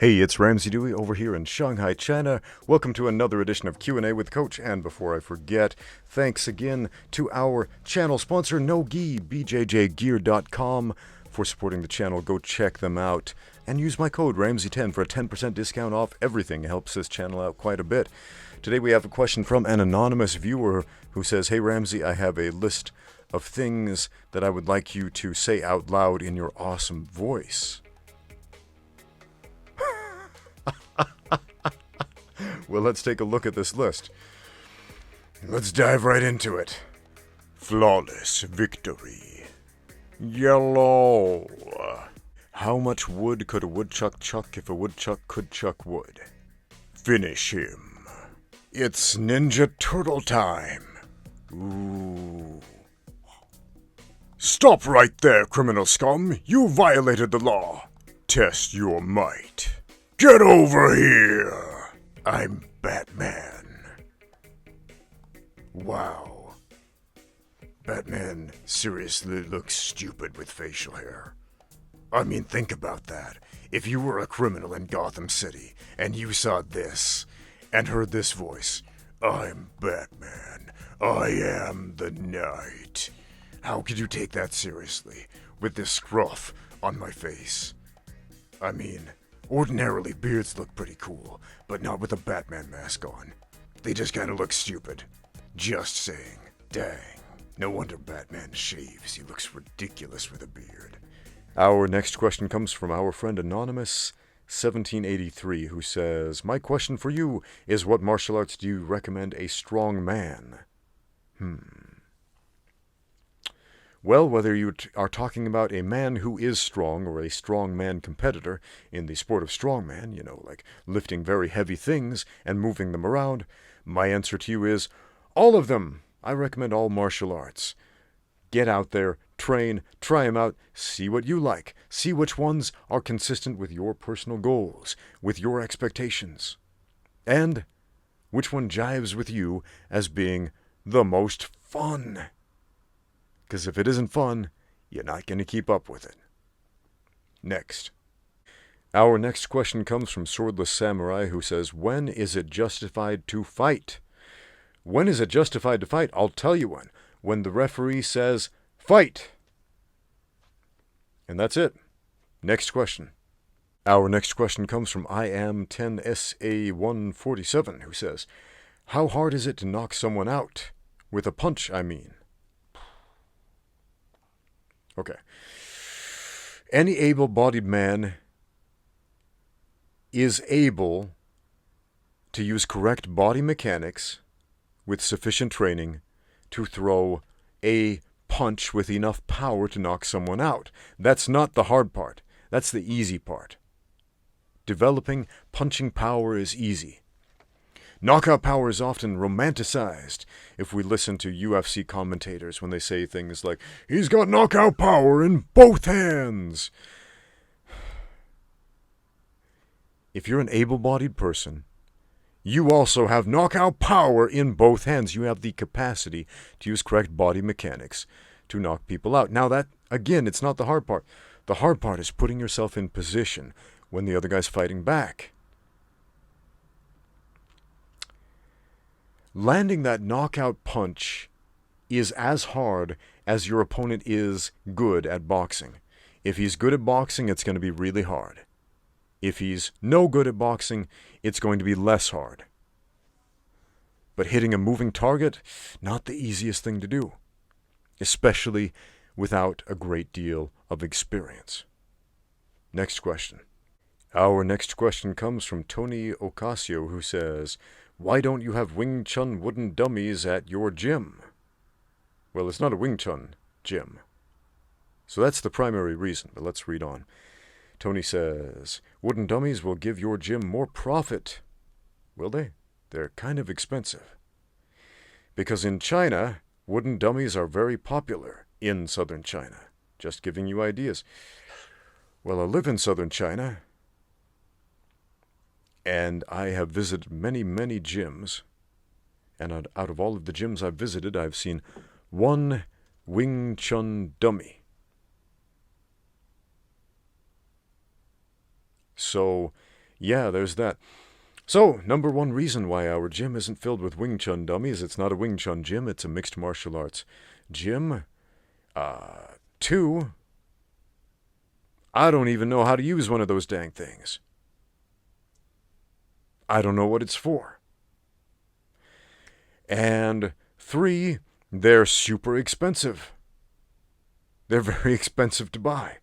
Hey, it's Ramsey Dewey over here in Shanghai, China. Welcome to another edition of Q&A with Coach. And before I forget, thanks again to our channel sponsor, No Gi, BJJgear.com, for supporting the channel. Go check them out and use my code Ramsey10 for a 10% discount off everything. It helps this channel out quite a bit. Today we have a question from an anonymous viewer who says, "Hey Ramsey, I have a list of things that I would like you to say out loud in your awesome voice." Well, let's take a look at this list. Let's dive right into it. Flawless victory. Yellow. How much wood could a woodchuck chuck if a woodchuck could chuck wood? Finish him. It's Ninja Turtle time. Ooh. Stop right there, criminal scum. You violated the law. Test your might. Get over here. I'm Batman. Wow. Batman seriously looks stupid with facial hair. I mean, think about that. If you were a criminal in Gotham City and you saw this and heard this voice, "I'm Batman. I am the Knight." How could you take that seriously with this scruff on my face? I mean, ordinarily, beards look pretty cool, but not with a Batman mask on. They just kind of look stupid. Just saying. Dang. No wonder Batman shaves. He looks ridiculous with a beard. Our next question comes from our friend Anonymous 1783, who says, "My question for you is, what martial arts do you recommend a strong man?" Well, whether you are talking about a man who is strong or a strongman competitor in the sport of strongman, like lifting very heavy things and moving them around, my answer to you is all of them. I recommend all martial arts. Get out there, train, try them out, see what you like, see which ones are consistent with your personal goals, with your expectations, and which one jives with you as being the most fun. Because if it isn't fun, you're not going to keep up with it. Next. Our next question comes from Swordless Samurai, who says, "When is it justified to fight?" When is it justified to fight? I'll tell you when. When the referee says, "Fight!" And that's it. Next question. Our next question comes from IAM10SA147, who says, "How hard is it to knock someone out? With a punch, I mean." Okay. Any able-bodied man is able to use correct body mechanics with sufficient training to throw a punch with enough power to knock someone out. That's not the hard part. That's the easy part. Developing punching power is easy. Knockout power is often romanticized if we listen to UFC commentators when they say things like, "He's got knockout power in both hands." If you're an able-bodied person, you also have knockout power in both hands. You have the capacity to use correct body mechanics to knock people out. Now that, again, it's not the hard part. The hard part is putting yourself in position when the other guy's fighting back. Landing that knockout punch is as hard as your opponent is good at boxing. If he's good at boxing, it's going to be really hard. If he's no good at boxing, it's going to be less hard. But hitting a moving target, not the easiest thing to do, especially without a great deal of experience. Next question. Our next question comes from Tony Ocasio, who says, "Why don't you have Wing Chun wooden dummies at your gym?" Well, it's not a Wing Chun gym. So that's the primary reason, but let's read on. Tony says, "Wooden dummies will give your gym more profit." Will they? They're kind of expensive. Because in China, wooden dummies are very popular in southern China. Just giving you ideas. Well, I live in southern China, and I have visited many, many gyms. And out of all of the gyms I've visited, I've seen one Wing Chun dummy. So yeah, there's that. So, number one reason why our gym isn't filled with Wing Chun dummies, it's not a Wing Chun gym, it's a mixed martial arts gym. Two, I don't even know how to use one of those dang things. I don't know what it's for. And three, they're super expensive. They're very expensive to buy.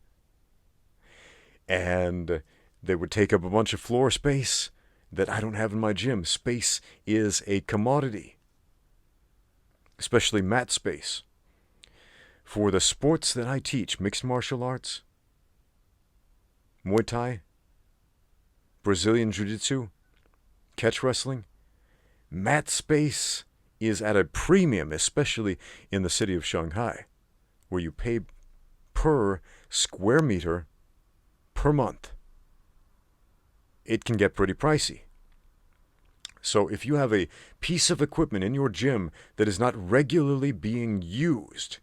And they would take up a bunch of floor space that I don't have in my gym. Space is a commodity, especially mat space. For the sports that I teach, mixed martial arts, Muay Thai, Brazilian Jiu-Jitsu, catch wrestling, mat space is at a premium, especially in the city of Shanghai, where you pay per square meter per month. It can get pretty pricey. So if you have a piece of equipment in your gym that is not regularly being used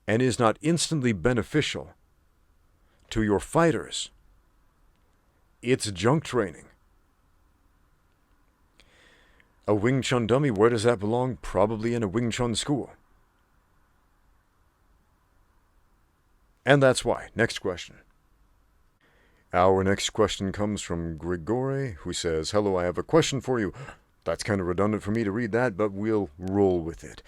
and is not instantly beneficial to your fighters, it's junk training. A Wing Chun dummy, where does that belong? Probably in a Wing Chun school. And that's why. Next question. Our next question comes from Grigore, who says, "Hello, I have a question for you." That's kind of redundant for me to read that, but we'll roll with it.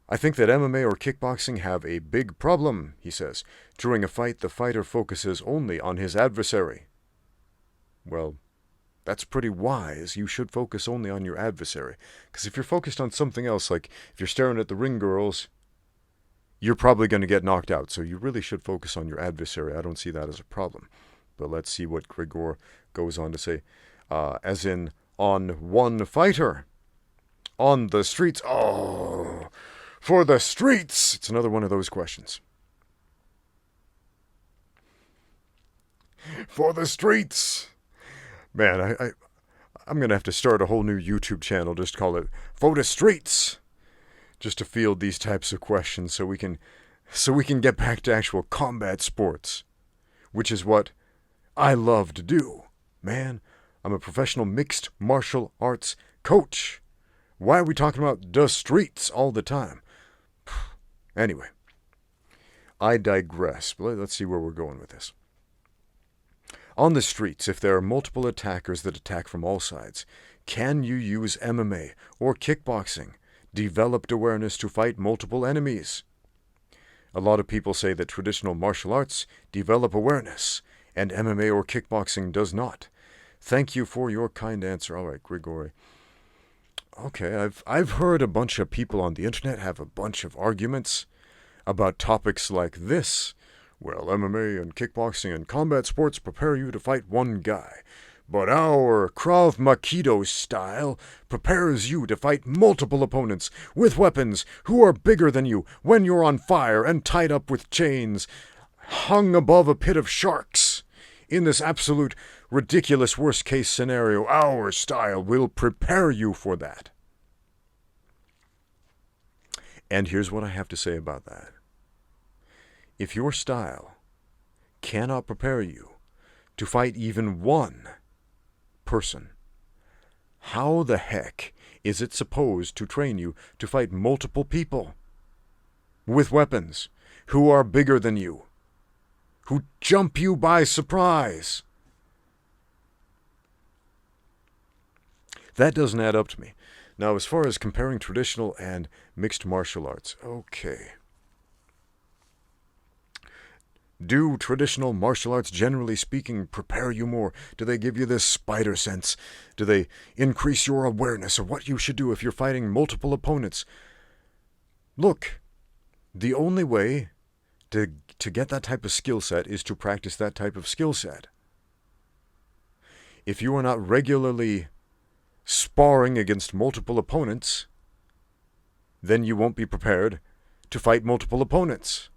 "I think that MMA or kickboxing have a big problem," he says. "During a fight, the fighter focuses only on his adversary." Well, that's pretty wise. You should focus only on your adversary. Because if you're focused on something else, like if you're staring at the ring girls, you're probably going to get knocked out. So you really should focus on your adversary. I don't see that as a problem. But let's see what Grigor goes on to say. As in, on one fighter. On the streets. Oh, for the streets. It's another one of those questions. For the streets. Man, I'm going to have to start a whole new YouTube channel. Just call it For the Streets. Just to field these types of questions so we can get back to actual combat sports. Which is what I love to do. Man, I'm a professional mixed martial arts coach. Why are we talking about the streets all the time? Anyway, I digress. Let's see where we're going with this. On the streets, if there are multiple attackers that attack from all sides, can you use MMA or kickboxing, developed awareness to fight multiple enemies? A lot of people say that traditional martial arts develop awareness, and MMA or kickboxing does not. Thank you for your kind answer. All right, Grigori. Okay, I've heard a bunch of people on the internet have a bunch of arguments about topics like this. Well, MMA and kickboxing and combat sports prepare you to fight one guy, but our Krav Makido style prepares you to fight multiple opponents with weapons who are bigger than you when you're on fire and tied up with chains, hung above a pit of sharks. In this absolute ridiculous worst-case scenario, our style will prepare you for that. And here's what I have to say about that. If your style cannot prepare you to fight even one person, how the heck is it supposed to train you to fight multiple people with weapons who are bigger than you, who jump you by surprise? That doesn't add up to me. Now, as far as comparing traditional and mixed martial arts, okay. Do traditional martial arts, generally speaking, prepare you more? Do they give you this spider sense? Do they increase your awareness of what you should do if you're fighting multiple opponents? Look, the only way to get that type of skill set is to practice that type of skill set. If you are not regularly sparring against multiple opponents, then you won't be prepared to fight multiple opponents.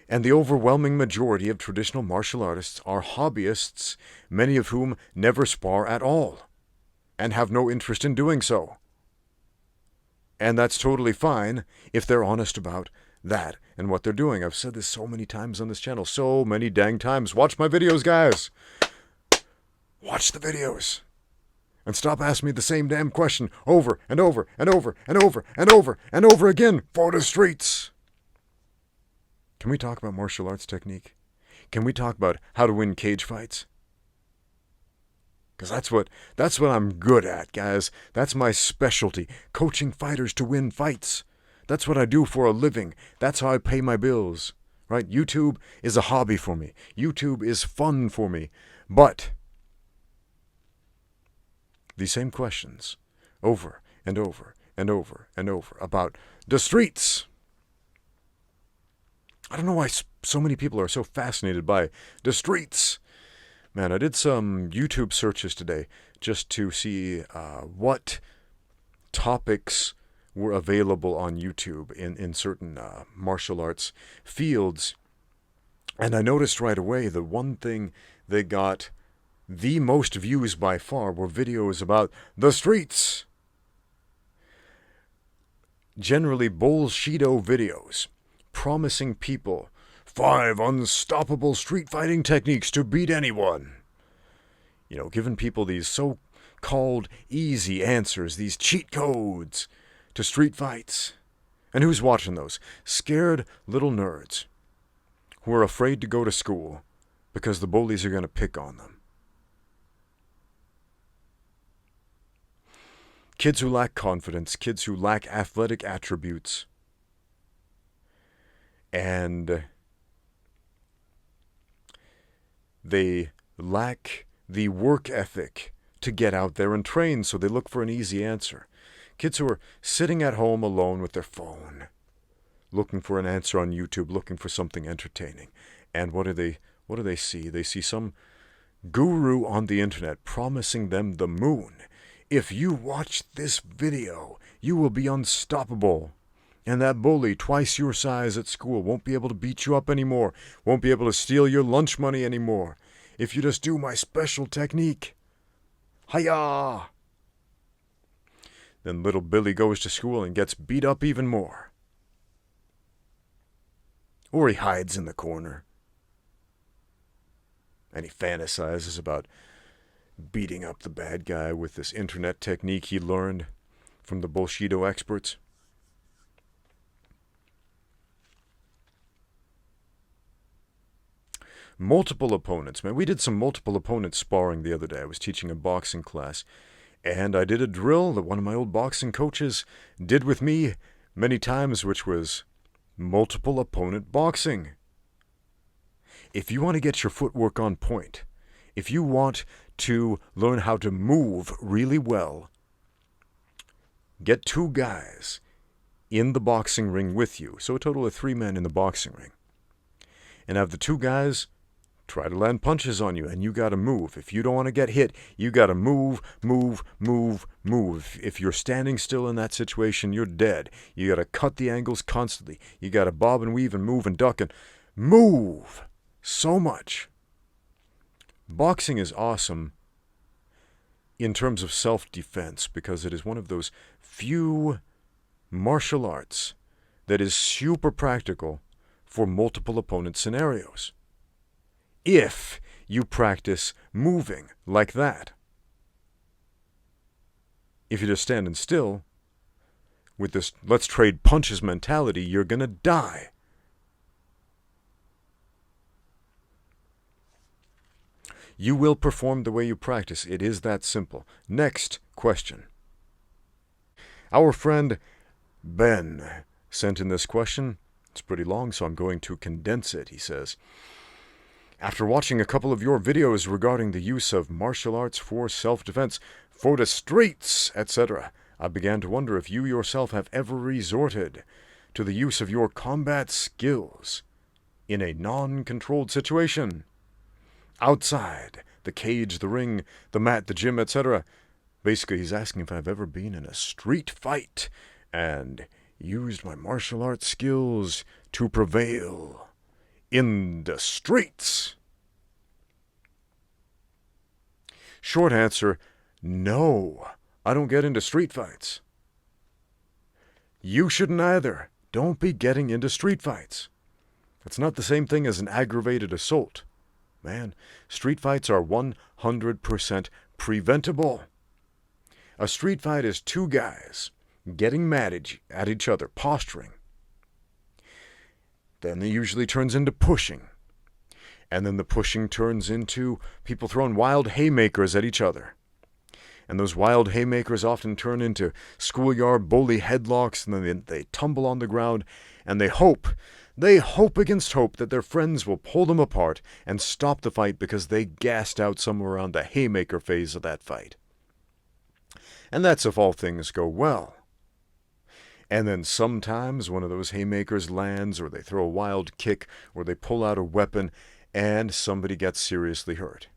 And the overwhelming majority of traditional martial artists are hobbyists, many of whom never spar at all, and have no interest in doing so. And that's totally fine if they're honest about that and what they're doing. I've said this so many times on this channel, so many dang times. Watch my videos, guys. Watch the videos. And stop asking me the same damn question over and over and over and over and over and over again for the streets. Can we talk about martial arts technique? Can we talk about how to win cage fights? Because that's what I'm good at, guys. That's my specialty, coaching fighters to win fights. That's what I do for a living. That's how I pay my bills, right? YouTube is a hobby for me. YouTube is fun for me. But these same questions over and over and over and over about the streets. I don't know why so many people are so fascinated by the streets. Man, I did some YouTube searches today just to see what topics were available on YouTube in certain martial arts fields. And I noticed right away the one thing they got the most views by far were videos about the streets. Generally bullshido videos promising people 5 unstoppable street fighting techniques to beat anyone. You know, giving people these so-called easy answers, these cheat codes to street fights. And who's watching those? Scared little nerds who are afraid to go to school because the bullies are going to pick on them. Kids who lack confidence, kids who lack athletic attributes, and they lack the work ethic to get out there and train, so they look for an easy answer. Kids who are sitting at home alone with their phone, looking for an answer on YouTube, looking for something entertaining. And what do they see? They see some guru on the internet promising them the moon. If you watch this video, you will be unstoppable. And that bully, twice your size at school, won't be able to beat you up anymore, won't be able to steal your lunch money anymore, if you just do my special technique. Hiya! Then little Billy goes to school and gets beat up even more. Or he hides in the corner. And he fantasizes about beating up the bad guy with this internet technique he learned from the bullshido experts. Multiple opponents. Man, we did some multiple opponent sparring the other day. I was teaching a boxing class, and I did a drill that one of my old boxing coaches did with me many times, which was multiple opponent boxing. If you want to get your footwork on point, if you want to learn how to move really well, get 2 guys in the boxing ring with you. So a total of 3 men in the boxing ring. And have the 2 guys try to land punches on you, and you got to move. If you don't want to get hit, you got to move, move, move, move. If you're standing still in that situation, you're dead. You got to cut the angles constantly. You got to bob and weave and move and duck and move so much. Boxing is awesome in terms of self-defense because it is one of those few martial arts that is super practical for multiple opponent scenarios. If you practice moving like that. If you're just standing still with this let's trade punches mentality, you're going to die. You will perform the way you practice. It is that simple. Next question. Our friend Ben sent in this question. It's pretty long, so I'm going to condense it. He says, after watching a couple of your videos regarding the use of martial arts for self-defense, for the streets, etc., I began to wonder if you yourself have ever resorted to the use of your combat skills in a non-controlled situation. Outside, the cage, the ring, the mat, the gym, etc. Basically, he's asking if I've ever been in a street fight and used my martial arts skills to prevail in the streets. Short answer, no. I don't get into street fights. You shouldn't either. don't be getting into street fights. It's not the same thing as an aggravated assault. Man, street fights are 100% preventable. A street fight is two guys getting mad at each other, posturing. Then it usually turns into pushing. And then the pushing turns into people throwing wild haymakers at each other. And those wild haymakers often turn into schoolyard bully headlocks, and then they tumble on the ground, and they hope against hope that their friends will pull them apart and stop the fight because they gassed out somewhere around the haymaker phase of that fight. And that's if all things go well. And then sometimes one of those haymakers lands, or they throw a wild kick, or they pull out a weapon, and somebody gets seriously hurt.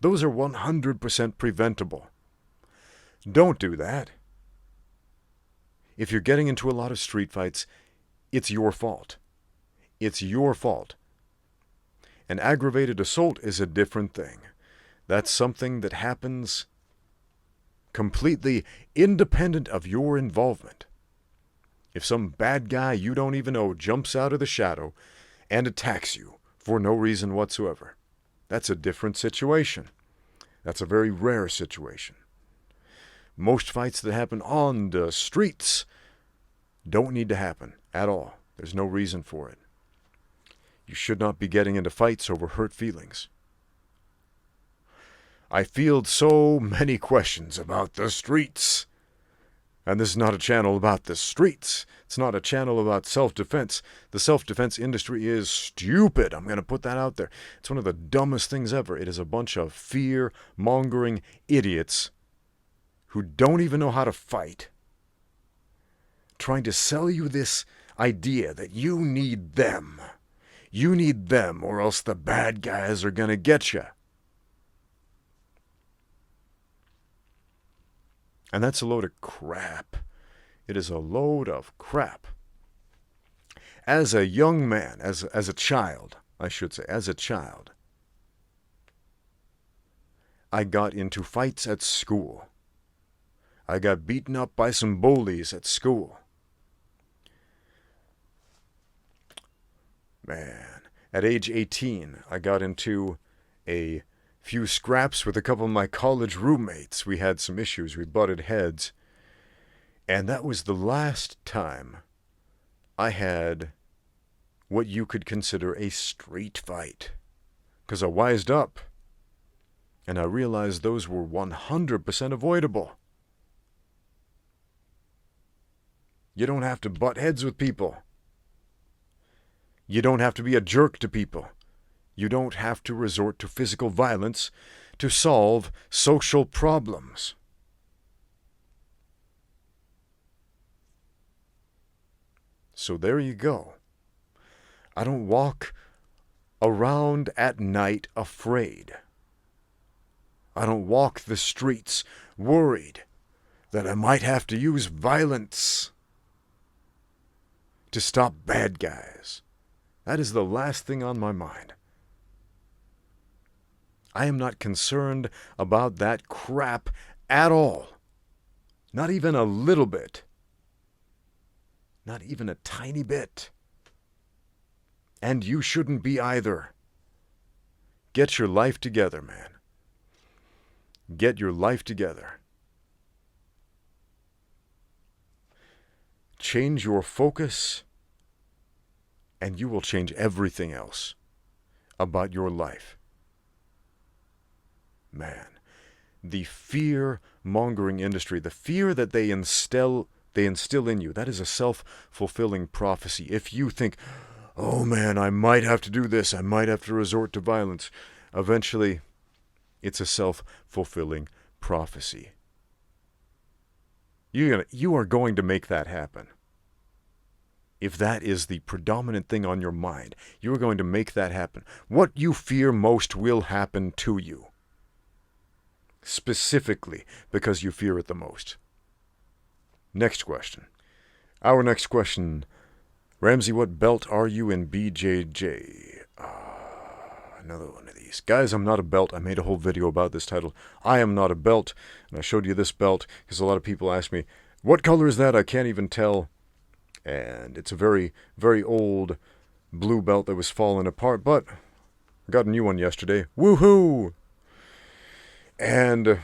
Those are 100% preventable. Don't do that. If you're getting into a lot of street fights, it's your fault. It's your fault. An aggravated assault is a different thing. That's something that happens completely independent of your involvement. If some bad guy you don't even know jumps out of the shadow and attacks you for no reason whatsoever, that's a different situation. That's a very rare situation. Most fights that happen on the streets don't need to happen at all. There's no reason for it. You should not be getting into fights over hurt feelings. I field so many questions about the streets. And this is not a channel about the streets. It's not a channel about self-defense. The self-defense industry is stupid. I'm going to put that out there. It's one of the dumbest things ever. It is a bunch of fear-mongering idiots who don't even know how to fight, trying to sell you this idea that you need them. You need them, or else the bad guys are going to get you. And that's a load of crap. It is a load of crap. As a young man, as a child, I should say, as a child, I got into fights at school. I got beaten up by some bullies at school. Man, at age 18, I got into a few scraps with a couple of my college roommates. We had some issues. We butted heads. And that was the last time I had what you could consider a street fight. Because I wised up. And I realized those were 100% avoidable. You don't have to butt heads with people. You don't have to be a jerk to people. You don't have to resort to physical violence to solve social problems. So there you go. I don't walk around at night afraid. I don't walk the streets worried that I might have to use violence to stop bad guys. That is the last thing on my mind. I am not concerned about that crap at all. Not even a little bit. Not even a tiny bit. And you shouldn't be either. Get your life together, man. Get your life together. Change your focus, and you will change everything else about your life. Man, the fear-mongering industry, the fear that they instill in you, that is a self-fulfilling prophecy. If you think, oh man, I might have to do this, I might have to resort to violence, eventually it's a self-fulfilling prophecy. You are going to make that happen. If that is the predominant thing on your mind, you are going to make that happen. What you fear most will happen to you. Specifically because you fear it the most. Next question. Our next question. Ramsey, what belt are you in BJJ? Another one of these. Guys, I'm not a belt. I made a whole video about this title. I am not a belt. And I showed you this belt because a lot of people ask me, What color is that? I can't even tell. And it's a very, very old blue belt that was falling apart, but I got a new one yesterday. Woohoo! And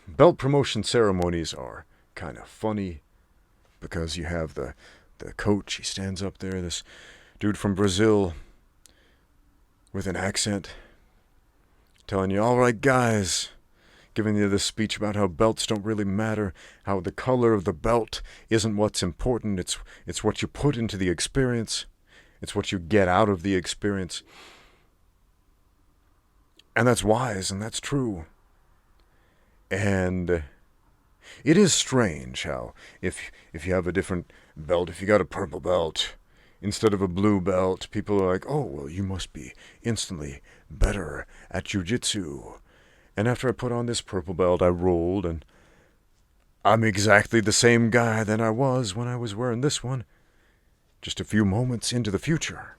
belt promotion ceremonies are kind of funny because you have the coach, he stands up there, this dude from Brazil with an accent, telling you, all right, guys, giving you this speech about how belts don't really matter, how the color of the belt isn't what's important, it's what you put into the experience, it's what you get out of the experience. And that's wise, and that's true. And it is strange how if you have a different belt, if you got a purple belt instead of a blue belt, people are like, oh, well, you must be instantly better at Jiu-Jitsu. And after I put on this purple belt, I rolled, and I'm exactly the same guy that I was when I was wearing this one, just a few moments into the future.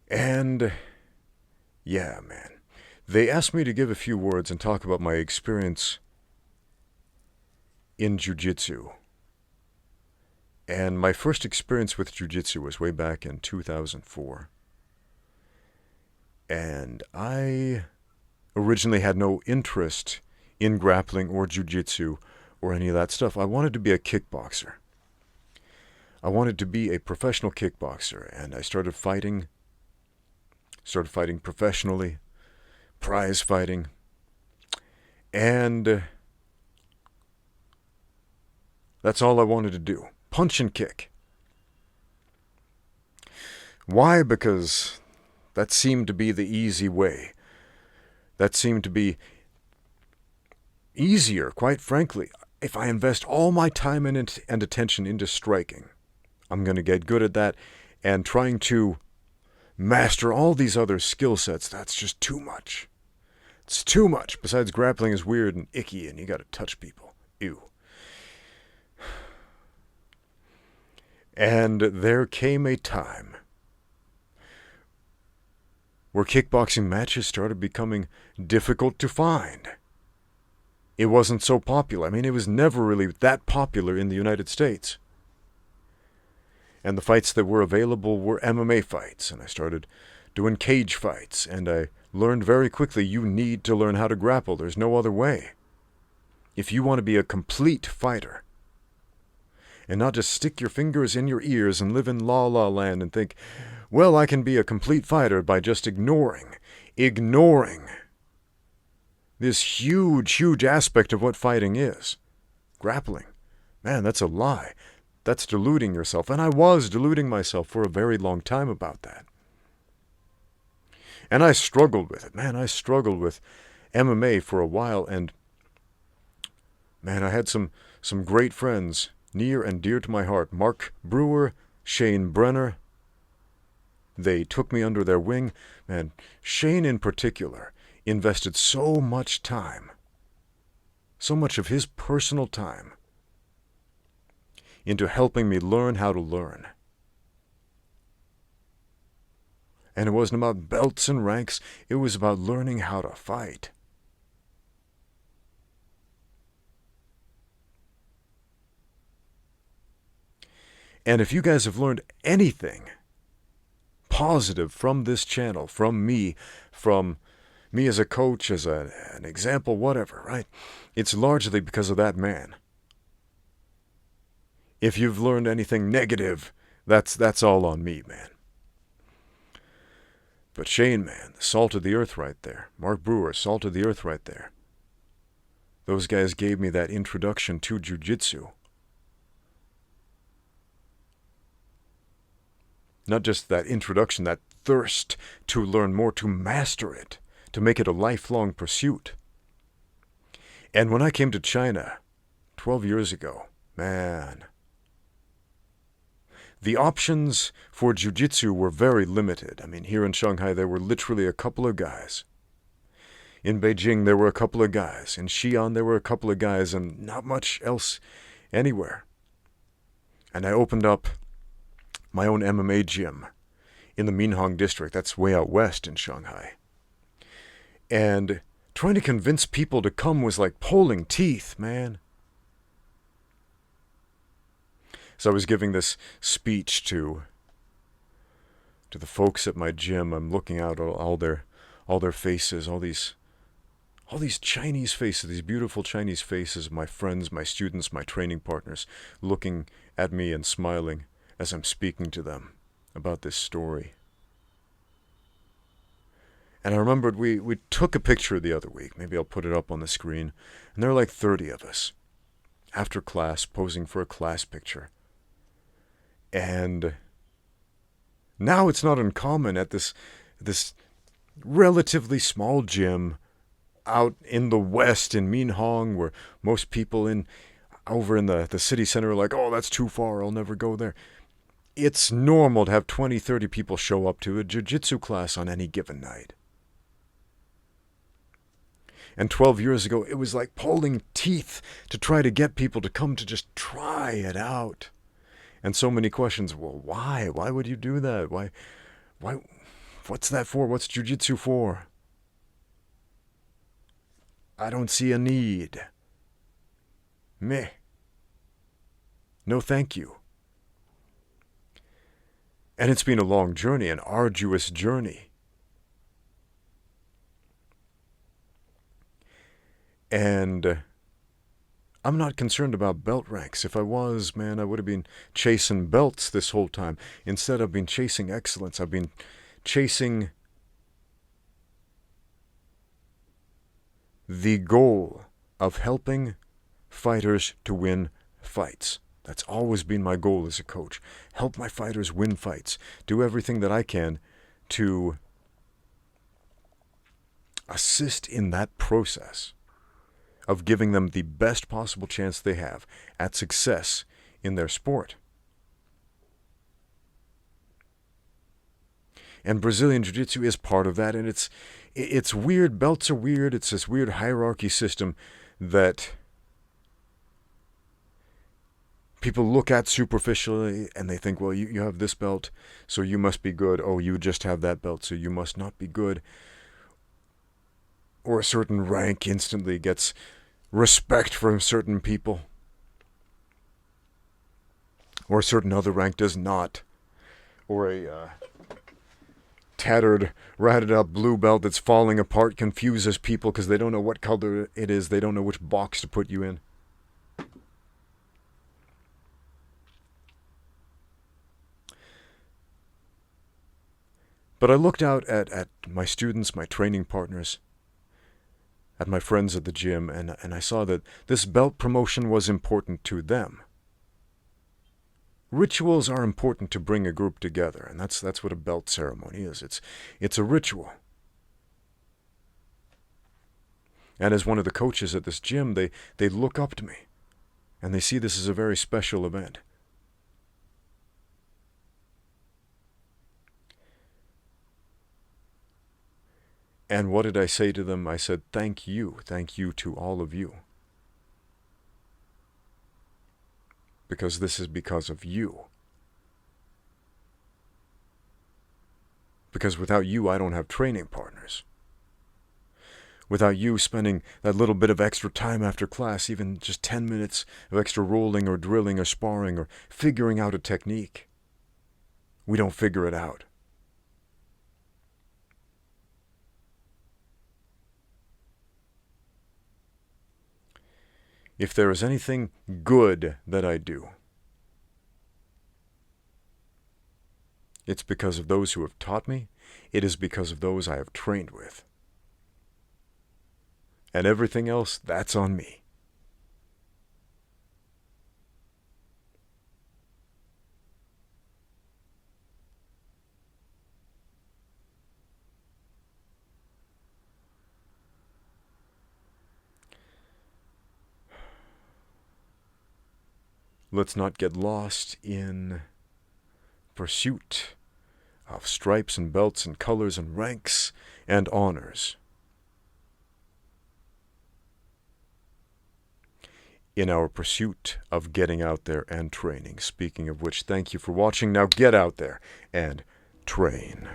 And, yeah, man, they asked me to give a few words and talk about my experience in Jiu-Jitsu. And my first experience with Jiu-Jitsu was way back in 2004. And I originally had no interest in grappling or jiu-jitsu or any of that stuff. I wanted to be a kickboxer. I wanted to be a professional kickboxer, and I started fighting professionally, prize fighting, and that's all I wanted to do. Punch and kick. Why? Because that seemed to be the easy way. That seemed to be easier, quite frankly. If I invest all my time and attention into striking, I'm going to get good at that. And trying to master all these other skill sets, that's just too much. It's too much. Besides, grappling is weird and icky, and you got to touch people. Ew. And there came a time where kickboxing matches started becoming difficult to find. It wasn't so popular. I mean, it was never really that popular in the United States. And the fights that were available were MMA fights, and I started doing cage fights, and I learned very quickly you need to learn how to grapple. There's no other way. If you want to be a complete fighter, and not just stick your fingers in your ears and live in la-la land and think, well, I can be a complete fighter by just ignoring this huge aspect of what fighting is. Grappling. Man, that's a lie. That's deluding yourself. And I was deluding myself for a very long time about that. And I struggled with it. Man, I struggled with MMA for a while. And, man, I had some great friends near and dear to my heart. Mark Brewer, Shane Brenner. They took me under their wing. Man, Shane in particular invested so much time, so much of his personal time, into helping me learn how to learn. And it wasn't about belts and ranks, it was about learning how to fight. And if you guys have learned anything positive from this channel, from me as a coach, as an example, whatever, right? It's largely because of that man. If you've learned anything negative, that's all on me, man. But Shane, man, the salt of the earth right there. Mark Brewer, salt of the earth right there. Those guys gave me that introduction to Jiu-Jitsu. Not just that introduction, that thirst to learn more, to master it, to make it a lifelong pursuit. And when I came to China 12 years ago, man, the options for Jiu-Jitsu were very limited. I mean, here in Shanghai, there were literally a couple of guys. In Beijing, there were a couple of guys. In Xi'an, there were a couple of guys, and not much else anywhere. And I opened up my own MMA gym in the Minhang district. That's way out west in Shanghai. And Trying to convince people to come was like pulling teeth, man. So I was giving this speech to the folks at my gym. I'm looking out at all their faces, all these Chinese faces, these beautiful Chinese faces, my friends, my students, my training partners, looking at me and smiling as I'm speaking to them about this story. And I remembered we took a picture the other week. Maybe I'll put it up on the screen. And there were like 30 of us after class posing for a class picture. And now it's not uncommon at this relatively small gym out in the west in Minhang, where most people over in the city center are like, oh, that's too far, I'll never go there. It's normal to have 20, 30 people show up to a jiu-jitsu class on any given night. And 12 years ago, it was like pulling teeth to try to get people to come to just try it out. And so many questions. Well, why? Why would you do that? Why? What's that for? What's jiu-jitsu for? I don't see a need. Meh. No thank you. And it's been a long journey, an arduous journey. And I'm not concerned about belt ranks. If I was, man, I would have been chasing belts this whole time. Instead, I've been chasing excellence. I've been chasing the goal of helping fighters to win fights. That's always been my goal as a coach. Help my fighters win fights. Do everything that I can to assist in that process of giving them the best possible chance they have at success in their sport. And Brazilian Jiu-Jitsu is part of that, and it's weird. Belts are weird. It's this weird hierarchy system that people look at superficially, and they think, well, you have this belt, so you must be good. Oh, you just have that belt, so you must not be good. Or a certain rank instantly gets respect from certain people. Or a certain other rank does not. Or a tattered, ratted up blue belt that's falling apart confuses people because they don't know what color it is. They don't know which box to put you in. But I looked out at my students, my training partners, at my friends at the gym, and I saw that this belt promotion was important to them. Rituals are important to bring a group together, and that's what a belt ceremony is. It's a ritual. And as one of the coaches at this gym, they look up to me, and they see this as a very special event. And what did I say to them? I said, thank you to all of you. Because this is because of you. Because without you, I don't have training partners. Without you spending that little bit of extra time after class, even just 10 minutes of extra rolling or drilling or sparring or figuring out a technique, we don't figure it out. If there is anything good that I do, it's because of those who have taught me. It is because of those I have trained with. And everything else, that's on me. Let's not get lost in pursuit of stripes and belts and colors and ranks and honors. In our pursuit of getting out there and training. Speaking of which, thank you for watching. Now get out there and train.